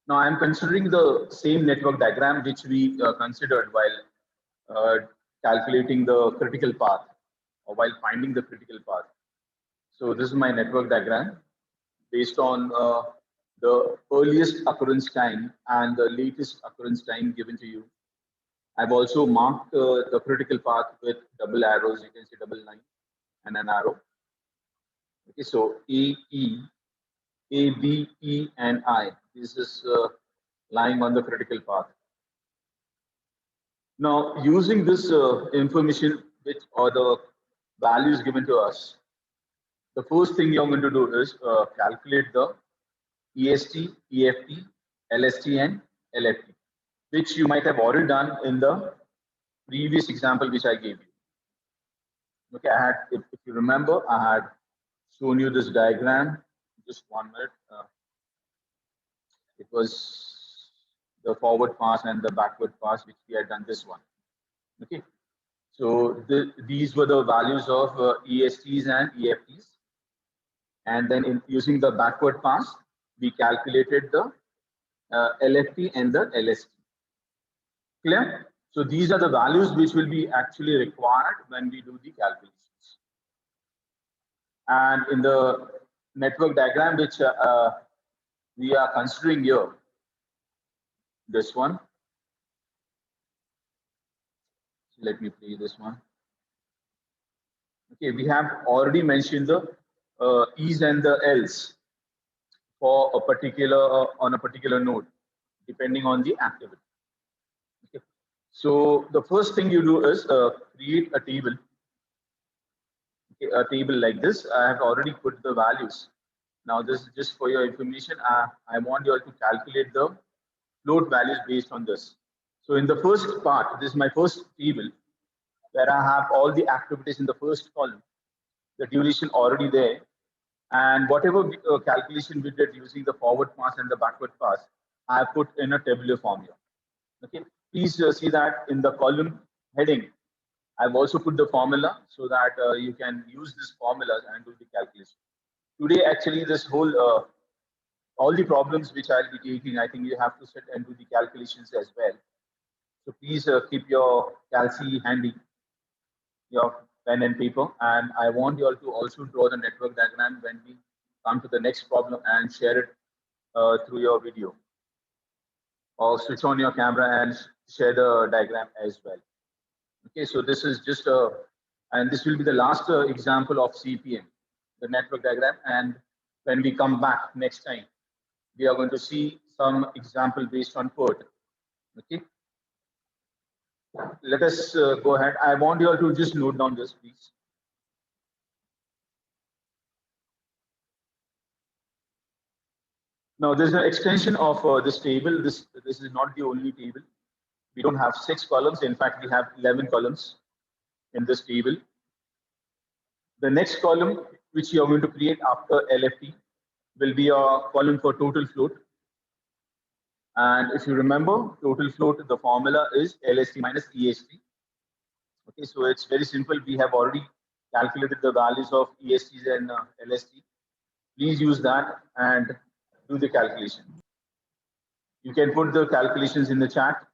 Now I'm considering the same network diagram which we considered while uh, calculating the critical path or while finding the critical path. So this is my network diagram based on the earliest occurrence time and the latest occurrence time given to you. I've also marked the critical path with double arrows. You can see double line and an arrow. Okay, so A, B, E, and I. This is lying on the critical path. Now, using this information which or the values given to us, the first thing you're going to do is calculate the EST, EFT, LST, and LFT, which you might have already done in the previous example which I gave you. Okay, I had, if you remember, I had shown you this diagram. Just 1 minute. It was the forward pass and the backward pass, which we had done this one. Okay, so these were the values of ESTs and EFTs, and then using the backward pass, we calculated the LFT and the LST. Clear? So these are the values which will be actually required when we do the calculations. And in the network diagram which we are considering here, this one. So let me play this one. Okay, we have already mentioned the E's and the L's for a particular on a particular node, depending on the activity. Okay. So the first thing you do is create a table. Okay, a table like this. I have already put the values. Now this is just for your information. I want you all to calculate the float values based on this. So in the first part, this is my first table where I have all the activities in the first column, the duration already there, and whatever calculation we did using the forward pass and the backward pass, I have put in a tabular formula. Okay, please see that in the column heading, I've also put the formula so that you can use this formula and do the calculation. Today, actually, this whole all the problems which I'll be taking, I think you have to sit and do the calculations as well. So please keep your calci handy, your pen and paper, and I want you all to also draw the network diagram when we come to the next problem and share it through your video, or switch on your camera and share the diagram as well. Okay, so this is just a, and this will be the last example of CPM, the network diagram, and when we come back next time, we are going to see some example based on PERT. Okay, let us go ahead. I want you all to just note down this, please. Now, there's an extension of this table. This is not the only table. We don't have 6 columns. In fact, we have 11 columns in this table. The next column, which you are going to create after LFT, will be a column for total float. And if you remember, total float, the formula is LST minus EST. Okay, so it's very simple. We have already calculated the values of ESTs and LST. Please use that and do the calculation. You can put the calculations in the chat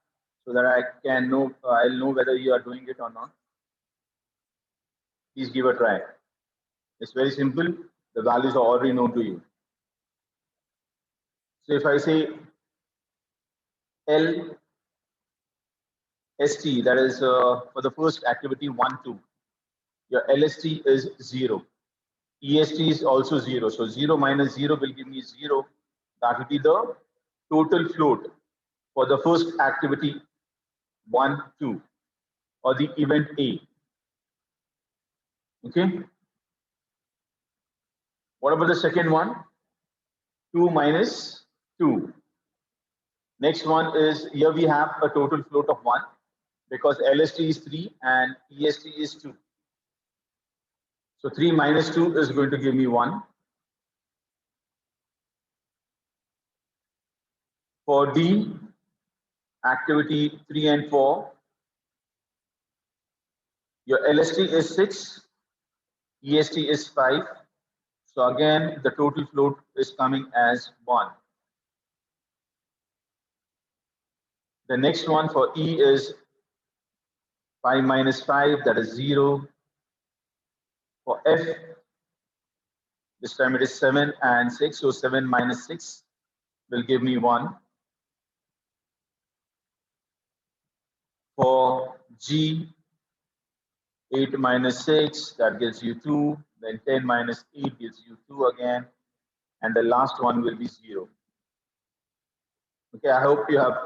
so that I can know, I'll know whether you are doing it or not. Please give a try. It's very simple. The values are already known to you. So if I say LST, that is for the first activity 1, 2, your LST is 0. EST is also 0. So 0 minus 0 will give me 0. That will be the total float for the first activity 1, 2, or the event A. Okay. What about the second one? 2 minus 2. Next one is, here we have a total float of 1 because LST is 3 and EST is 2. So 3 minus 2 is going to give me 1. For D, activity 3 and 4, your LST is 6, EST is 5. So again, the total float is coming as 1. The next one for E is 5 minus 5, that is 0. For F, this time it is 7 and 6, so 7 minus 6 will give me 1. For G, 8 minus 6, that gives you 2. Then 10 minus 8 gives you 2 again. And the last one will be 0. Okay, I hope you have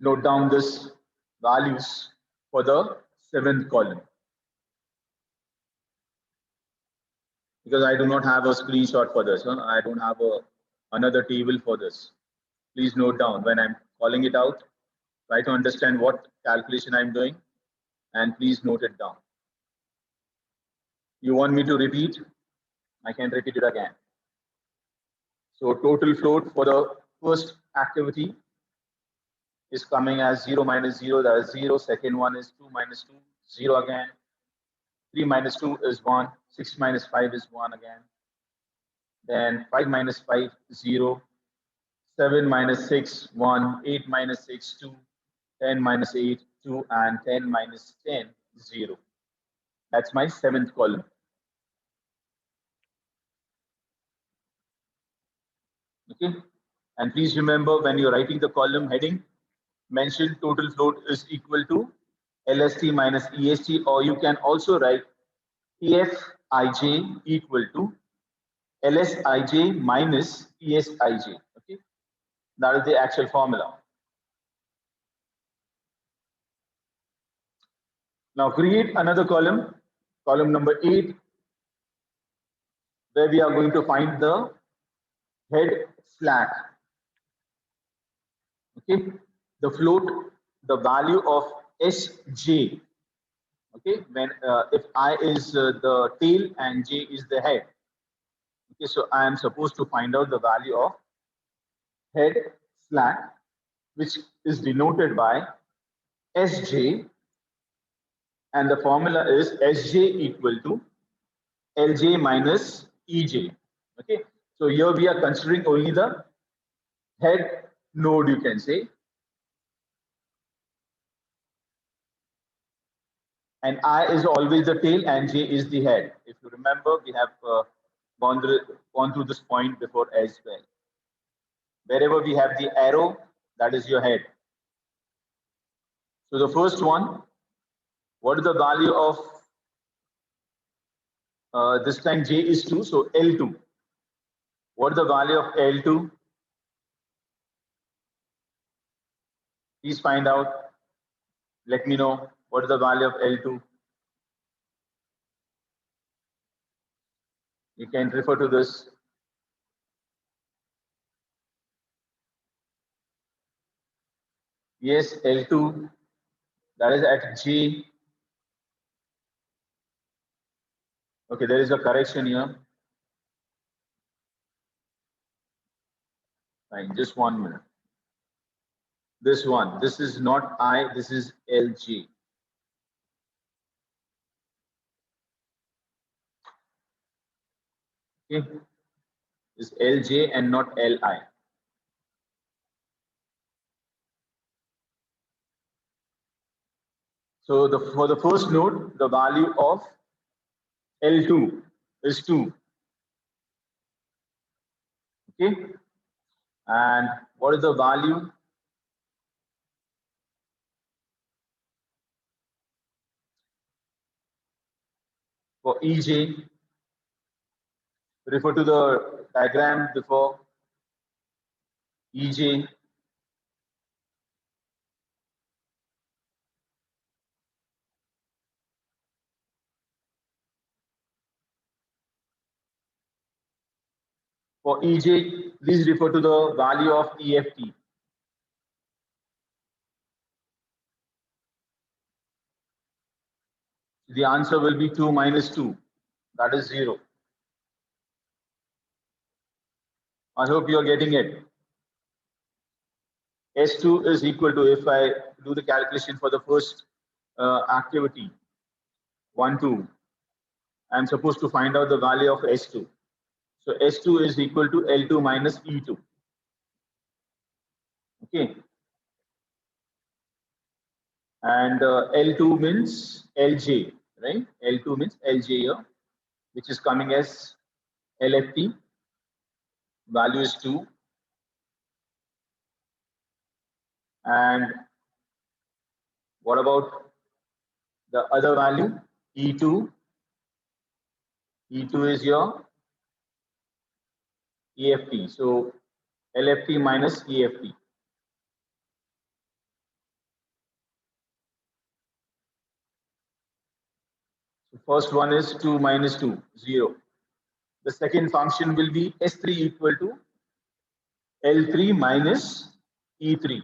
note down this values for the 7th column. Because I do not have a screenshot for this. Huh? I don't have another table for this. Please note down when I'm calling it out. Try to understand what calculation I'm doing and please note it down. You want me to repeat? I can repeat it again. So total float for the first activity is coming as 0 minus 0, that is 0. Second one is 2 minus 2, 0 again. 3 minus 2 is 1. 6 minus 5 is 1 again. Then 5 minus 5, 0. 7 minus 6, 1. 8 minus 6, 2. 10 minus 8, 2. And 10 minus 10, 0. That's my 7th column. Okay. And please remember when you're writing the column heading, mention total float is equal to LST minus EST, or you can also write EFIJ equal to LSIJ minus ESIJ. Okay, that is the actual formula. Now create another column, column number 8, where we are going to find the head slack. Okay, the float, the value of SJ. Okay, when if I is the tail and J is the head. Okay, so I am supposed to find out the value of head slack, which is denoted by Sj, and the formula is Sj equal to Lj minus Ej. Okay, so here we are considering only the head node, you can say, and I is always the tail and J is the head. If you remember, we have gone through this point before as well. Wherever we have the arrow, that is your head. So the first one, what is the value of this time J is 2, so L2. What is the value of L2? Please find out. Let me know what is the value of L2. You can refer to this. Yes, L2, that is at J. Okay, there is a correction here. Fine, just 1 minute. This one, this is not I, this is LG. Okay, it's LJ and not LI. So for the first node, the value of L2 is 2. Okay, and what is the value? For EJ, refer to the diagram before. EJ, for EJ, please refer to the value of EFT. The answer will be 2 minus 2. That is 0. I hope you are getting it. S2 is equal to, if I do the calculation for the first activity, 1, 2, I'm supposed to find out the value of S2. So S2 is equal to L2 minus E2. Okay. And L2 means LJ, right? L2 means LJ here, which is coming as LFT. Value is 2. And what about the other value? E2. E2 is your EFT. So LFT minus EFT. So first one is 2 minus 2, 0. The second function will be S3 equal to L3 minus E3.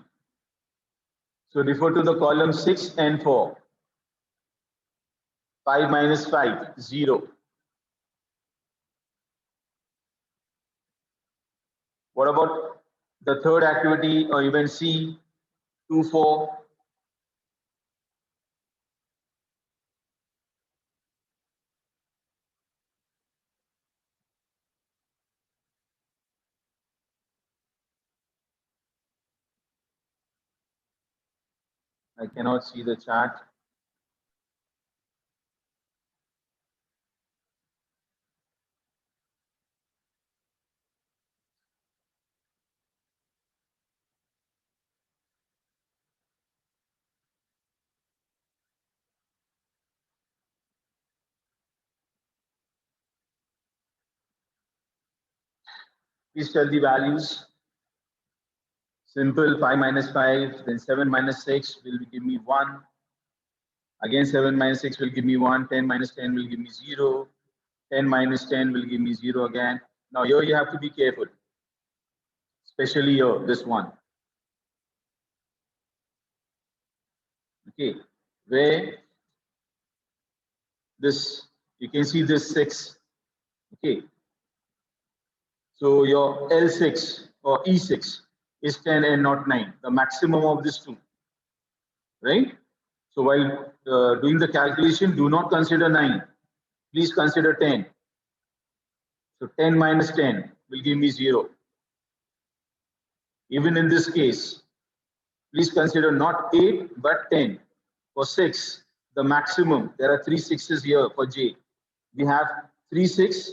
So refer to the column 6 and 4. 5 minus 5, 0. What about the third activity or event C, 2, 4? I cannot see the chart. Please tell the values. Simple, 5 minus 5, then 7 minus 6 will give me 1. Again, 7 minus 6 will give me 1. 10 minus 10 will give me 0. 10 minus 10 will give me 0 again. Now here you have to be careful, especially here, this one. Okay, where this, you can see this 6. Okay, so your L6 or E6 is 10 and not 9, the maximum of this two, right? So while doing the calculation, do not consider 9. Please consider 10. So 10 minus 10 will give me 0. Even in this case, please consider not 8 but 10. For 6, the maximum, there are 3 6s here for J. We have 3 6,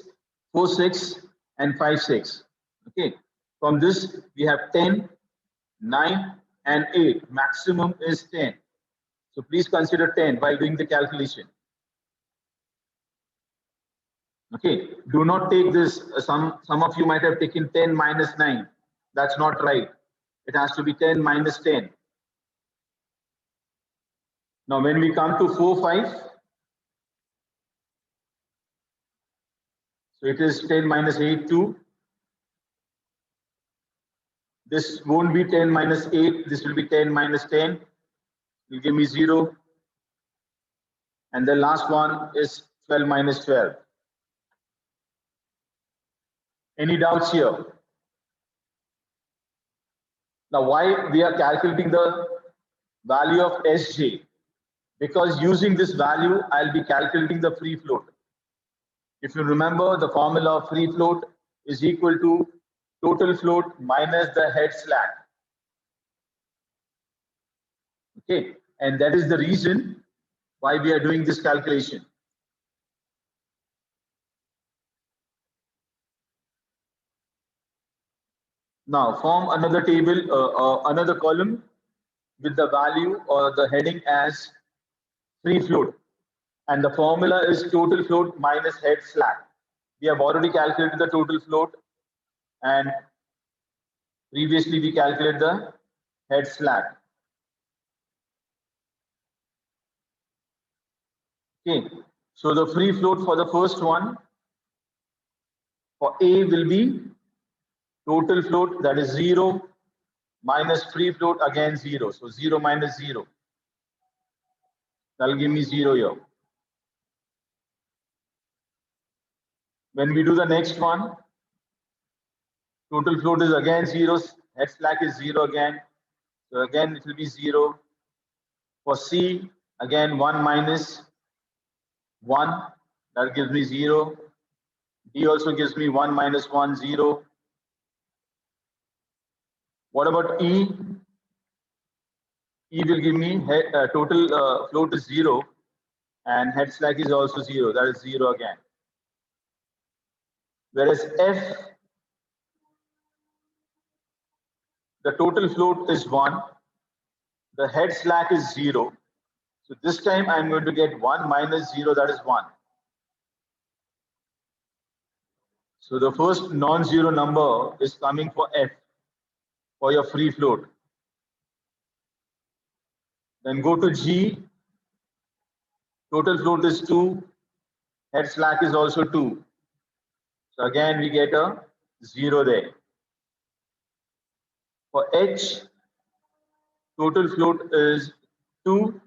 4 6, and 5 6. Okay. From this, we have 10, 9, and 8. Maximum is 10. So please consider 10 while doing the calculation. Okay. Do not take this. Some of you might have taken 10 minus 9. That's not right. It has to be 10 minus 10. Now, when we come to 4, 5, so it is 10 minus 8, 2. This won't be 10 minus 8. This will be 10 minus 10. Will give me 0. And the last one is 12 minus 12. Any doubts here? Now, why we are calculating the value of Sj? Because using this value, I'll be calculating the free float. If you remember, the formula of free float is equal to total float minus the head slack. Okay, and that is the reason why we are doing this calculation. Now, form another table, another column with the value or the heading as free float. And the formula is total float minus head slack. We have already calculated the total float, and previously we calculated the head slack. Okay, so the free float for the first one for A will be total float, that is 0 minus free float, again 0. So 0 minus 0. That will give me 0 here. When we do the next one, total float is again 0. Head slack is 0 again. So again it will be 0. For C, again 1 minus 1. That gives me 0. D also gives me 1 minus 1, 0. What about E? E will give me total float is 0 and head slack is also 0. That is 0 again. Whereas F, the total float is 1. The head slack is 0. So this time I'm going to get 1 minus 0, that is 1. So the first non-zero number is coming for F, for your free float. Then go to G, total float is 2, head slack is also 2. So again we get a 0 there. For H, total float is 2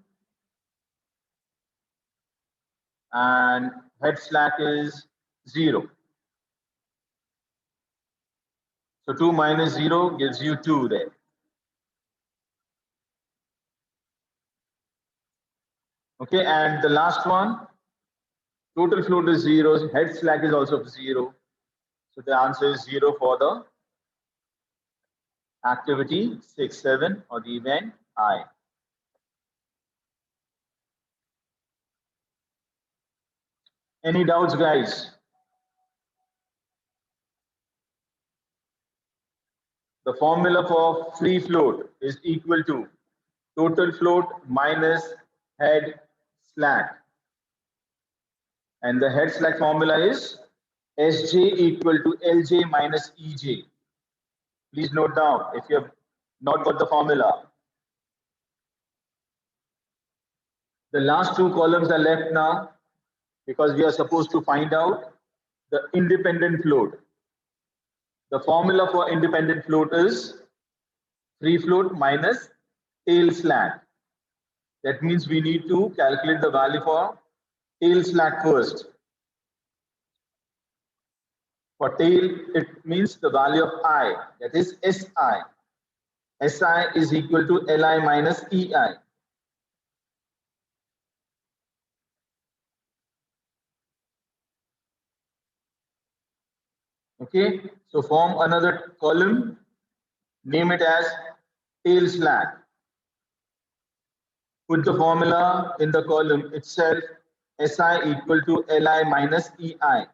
and head slack is 0. So 2 minus 0 gives you 2 there. Okay, and the last one, total float is 0, head slack is also 0. So the answer is 0 for the activity 6-7 or the event I. Any doubts, guys? The formula for free float is equal to total float minus head slack. And the head slack formula is Sj equal to Lj minus Ej. Please note down if you have not got the formula. The last two columns are left now because we are supposed to find out the independent float. The formula for independent float is free float minus tail slack. That means we need to calculate the value for tail slack first. For tail, it means the value of I, that is SI. SI is equal to Li minus EI. Okay, so form another column, name it as tail slack. Put the formula in the column itself, SI equal to Li minus EI.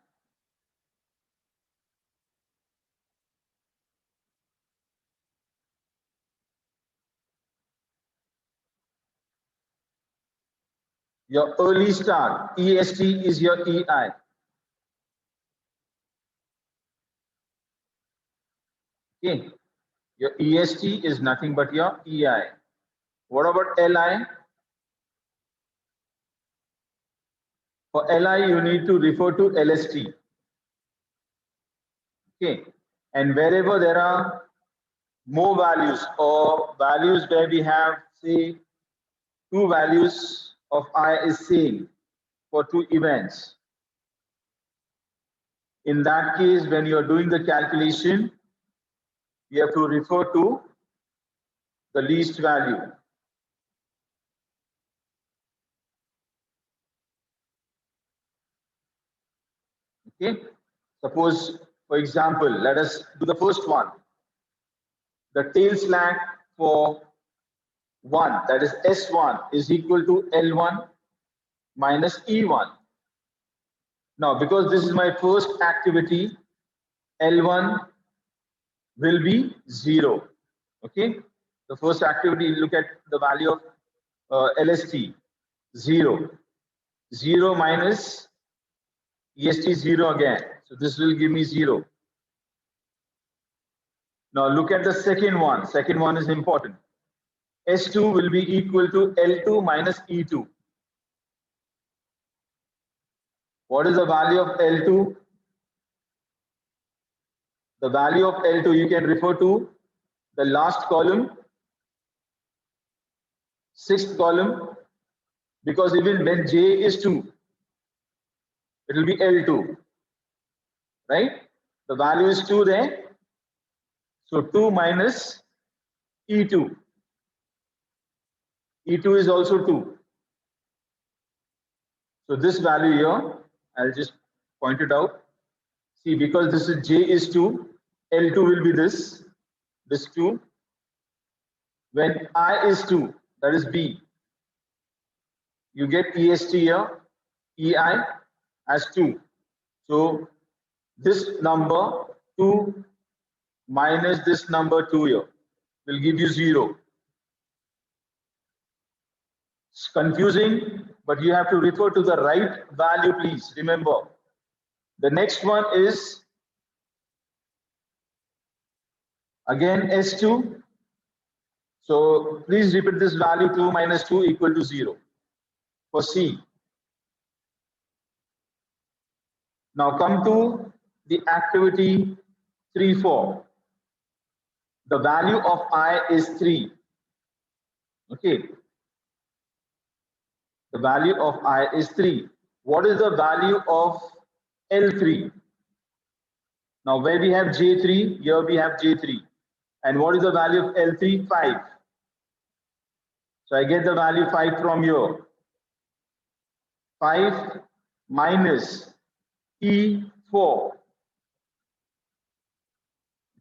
Your early start, EST is your EI. Okay, your EST is nothing but your EI. What about LI? For LI, you need to refer to LST. Okay, and wherever there are more values or values where we have, say, two values of I is same for two events. In that case, when you are doing the calculation, you have to refer to the least value. Okay, suppose, for example, let us do the first one. The tail slack for 1, that is S1, is equal to L1 minus E1. Now, because this is my first activity, L1 will be 0. Okay, the first activity, look at the value of LST, 0. 0 minus EST 0 again. So this will give me 0. Now look at the second one. Second one is important. S2 will be equal to L2 minus E2. What is the value of L2? The value of L2, you can refer to the last column, sixth column, because even when J is 2, it will be L2, right? The value is 2 there. So 2 minus E2. E2 is also 2. So this value here, I'll just point it out. See, because this is J is 2, L2 will be this 2. When I is 2, that is B. You get EST here, EI as 2. So this number 2 minus this number 2 here will give you 0. It's confusing, but you have to refer to the right value, please. Remember, the next one is again S2. So please repeat this value 2 minus 2 equal to 0 for C. Now come to the activity 3-4. The value of I is 3. Okay. The value of I is 3. What is the value of L3? Now where we have J3, here we have J3. And what is the value of L3? 5. So I get the value 5 from here. 5 minus E4.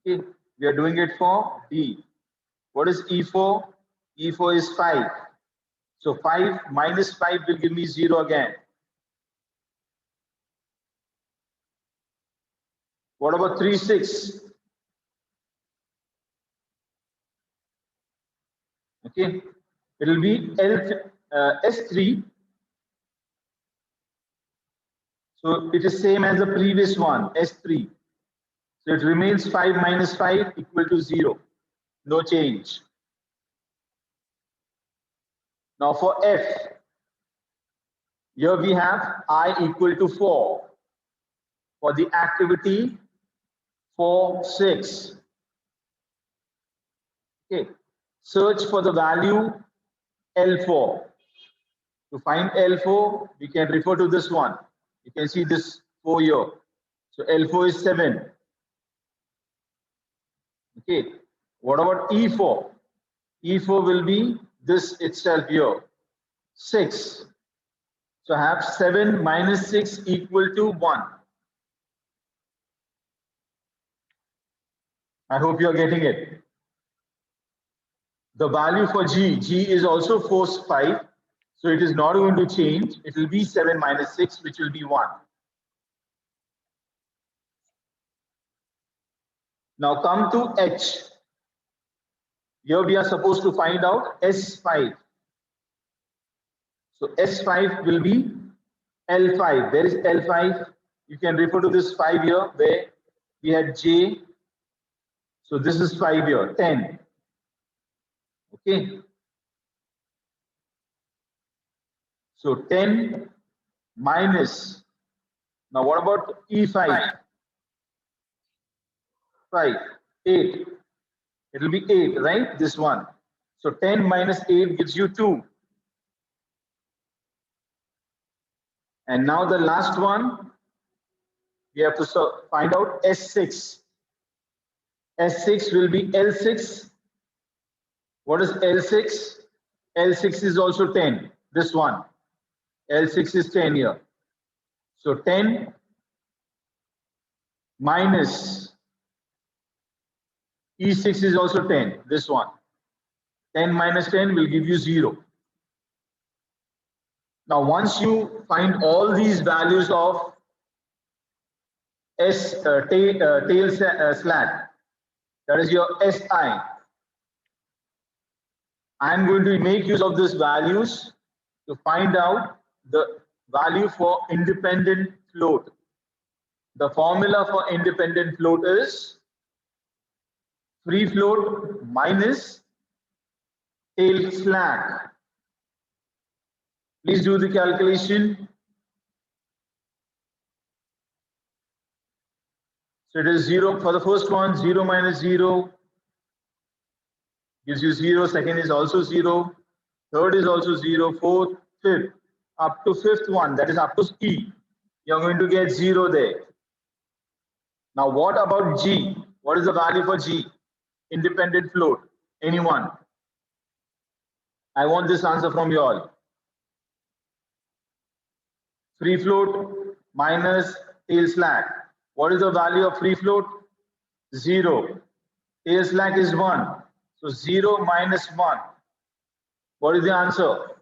Okay, we are doing it for D. What is E4? E4 is 5. So 5 minus 5 will give me 0 again. What about 3, 6? Okay, it will be S3. So it is same as the previous one, S3. So it remains 5 minus 5 equal to 0. No change. Now for F, here we have I equal to 4 for the activity 4, 6. Okay, search for the value L4. To find L4, we can refer to this one. You can see this 4 here. So L4 is 7. Okay, what about E4? E4 will be this itself here, 6. So I have 7 minus 6 equal to 1. I hope you are getting it. The value for G is also 4, 5. So it is not going to change. It will be 7 minus 6, which will be 1. Now come to H. Here we are supposed to find out S5. So S5 will be L5. Where is L5? You can refer to this 5 here where we had J. So this is 5 here, 10. Okay. So 10 minus. Now what about E5? 5, 8. It will be 8, right? This one. So 10 minus 8 gives you 2. And now the last one, we have to find out S6. S6 will be L6. What is L6? L6 is also 10. This one. L6 is 10 here. So 10 minus E6 is also 10. This one. 10 minus 10 will give you 0. Now once you find all these values of tail slack, that is your SI, I am going to make use of these values to find out the value for independent float. The formula for independent float is free float minus tail slack. Please do the calculation. So it is 0 for the first one, 0 minus 0 gives you 0. Second is also 0. Third is also 0. Fourth, fifth, up to fifth one, that is up to E. You're going to get 0 there. Now what about G? What is the value for G? Independent float. Anyone? I want this answer from you all. Free float minus tail slack. What is the value of free float? 0. Tail slack is 1. So 0 minus 1 What is the answer?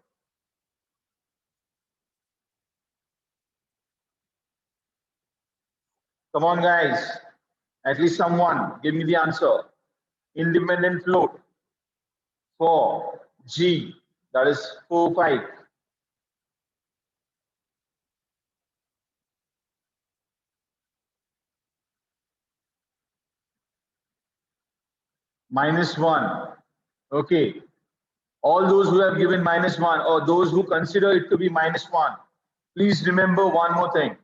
Come on, guys. At least someone give me the answer. Independent float for G, that is 4, 5. -1. Okay. All those who have given -1 or those who consider it to be -1, please remember one more thing.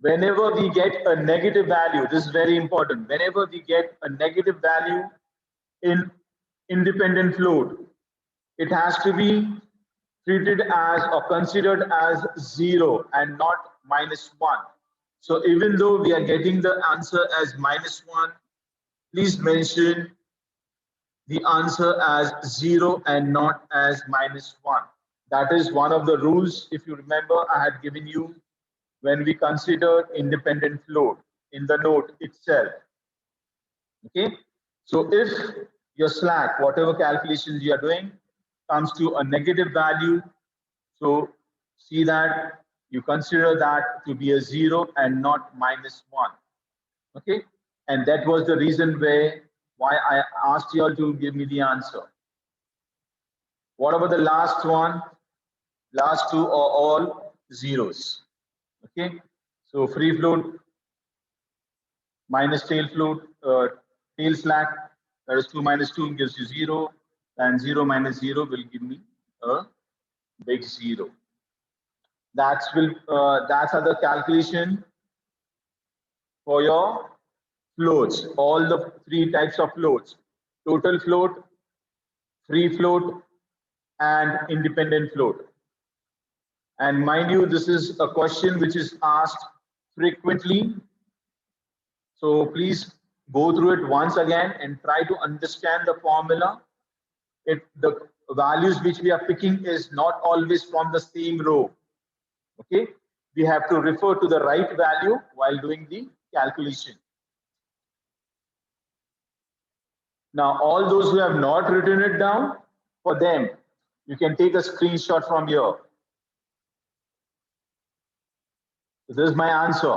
Whenever we get a negative value, this is very important. Whenever we get a negative value in independent float, it has to be treated as or considered as 0 and not -1. So even though we are getting the answer as -1, please mention the answer as 0 and not as -1. That is one of the rules, if you remember, I had given you when we considered independent float in the note itself. Okay, so if your slack, whatever calculations you are doing, comes to a negative value, so see that you consider that to be a 0 and not -1. Okay, and that was the reason why I asked you all to give me the answer. What about the last one? Last two are all zeros. Okay, so free float minus tail float, tail slack, that is 2 minus 2 gives you 0, and 0 minus 0 will give me a big 0. That's other calculation for your floats, all the 3 types of floats: total float, free float, and independent float. And mind you, this is a question which is asked frequently. So please go through it once again and try to understand the formula. The values which we are picking is not always from the same row. Okay, we have to refer to the right value while doing the calculation. Now, all those who have not written it down, for them, you can take a screenshot from here. So this is my answer.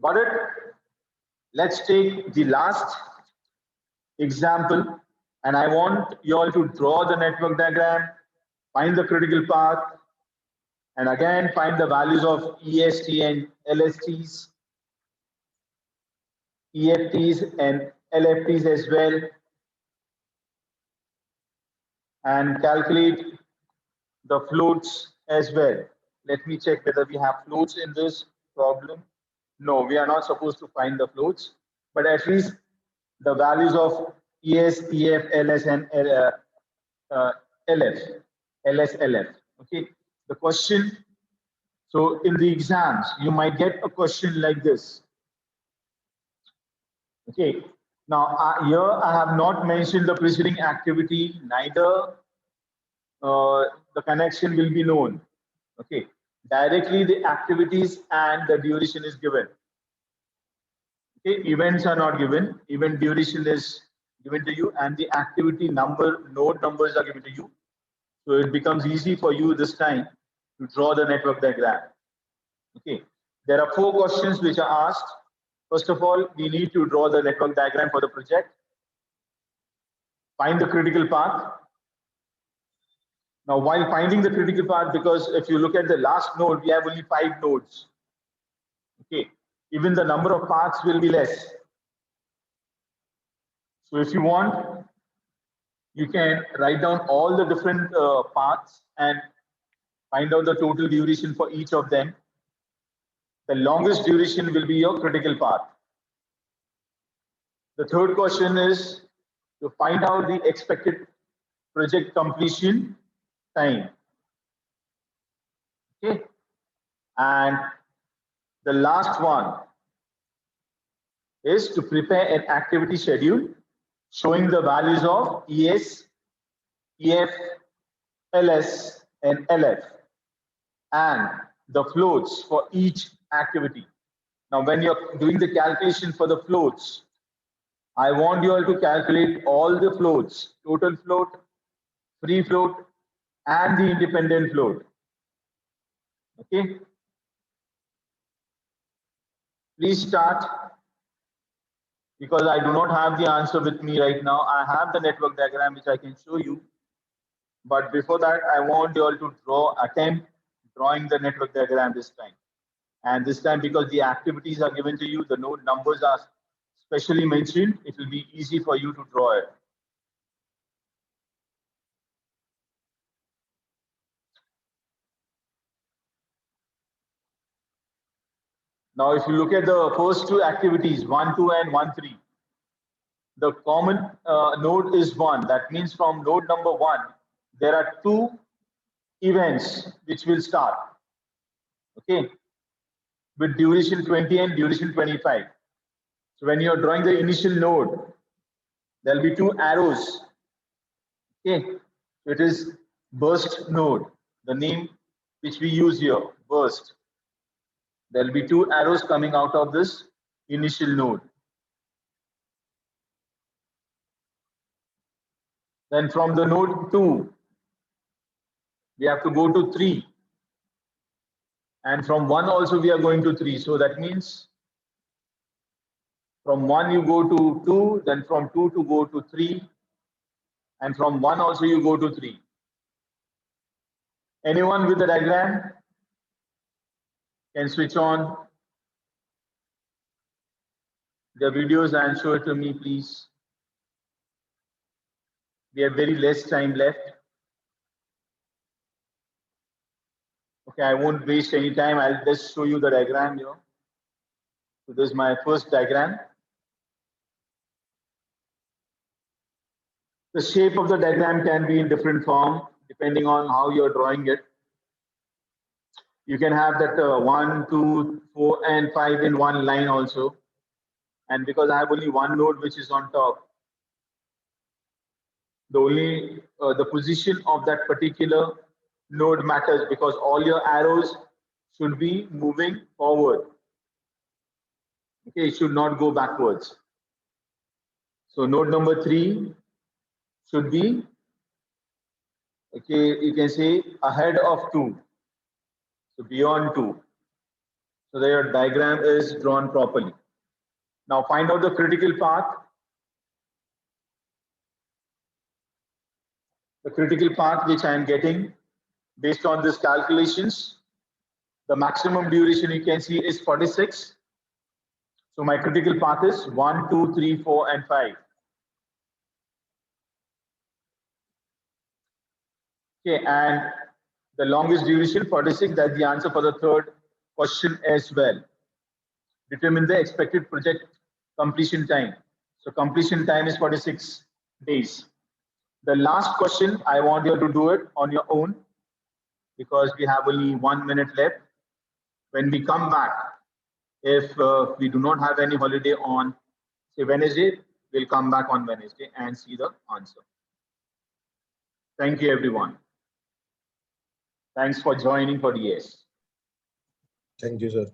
Got it? Let's take the last example, and I want you all to draw the network diagram, find the critical path, and again find the values of EST and LSTs, EFTs and LFTs as well, and calculate the floats as well. Let me check whether we have floats in this problem. No, we are not supposed to find the floats, but at least the values of ES, EF, LS, and LF, LS, LF. Okay, the question. So in the exams, you might get a question like this. Okay, now here I have not mentioned the preceding activity, neither the connection will be known. Okay, directly the activities and the duration is given. Okay, events are not given, event duration is given to you, and the activity number, node numbers are given to you. So it becomes easy for you this time to draw the network diagram. Okay, there are 4 questions which are asked. First of all, we need to draw the network diagram for the project. Find the critical path. Now, while finding the critical path, because if you look at the last node, we have only 5 nodes. Okay, even the number of paths will be less. So if you want, you can write down all the different paths and find out the total duration for each of them. The longest duration will be your critical path. The third question is to find out the expected project completion time. Okay, and the last one is to prepare an activity schedule showing the values of ES, EF, LS, and LF, and the floats for each activity. Now, when you're doing the calculation for the floats, I want you all to calculate all the floats, total float, free float, and the independent float. Okay. Please start, because I do not have the answer with me right now. I have the network diagram which I can show you. But before that, I want you all to attempt drawing the network diagram this time. And this time, because the activities are given to you, the node numbers are specially mentioned, it will be easy for you to draw it. Now, if you look at the first two activities, 1, 2, and 1, 3, the common node is 1. That means from node number 1, there are 2 events which will start. Okay, with duration 20 and duration 25. So when you're drawing the initial node, there'll be 2 arrows. Okay, so it is burst node, the name which we use here, burst. There'll be 2 arrows coming out of this initial node. Then from the node 2, we have to go to 3. And from 1 also we are going to 3. So that means from 1 you go to 2, then from 2 to go to 3, and from 1 also you go to 3. Anyone with the diagram can switch on the videos and show it to me, please. We have very less time left. Okay, I won't waste any time. I'll just show you the diagram here. So this is my first diagram. The shape of the diagram can be in different form depending on how you're drawing it. You can have that 1, 2, 4, and 5 in one line also. And because I have only one node which is on top, the position of that particular node matters, because all your arrows should be moving forward. Okay, it should not go backwards. So node number 3 should be, okay, you can say ahead of 2. So beyond 2. So their diagram is drawn properly. Now find out the critical path. The critical path which I am getting based on these calculations, the maximum duration you can see is 46. So my critical path is 1, 2, 3, 4, and 5. Okay, and the longest duration 46. That's the answer for the third question as well. Determine the expected project completion time. So completion time is 46 days. The last question, I want you to do it on your own, because we have only 1 minute left. When we come back, if we do not have any holiday on, say, Wednesday, we'll come back on Wednesday and see the answer. Thank you, everyone. Thanks for joining for the ES. Thank you, sir.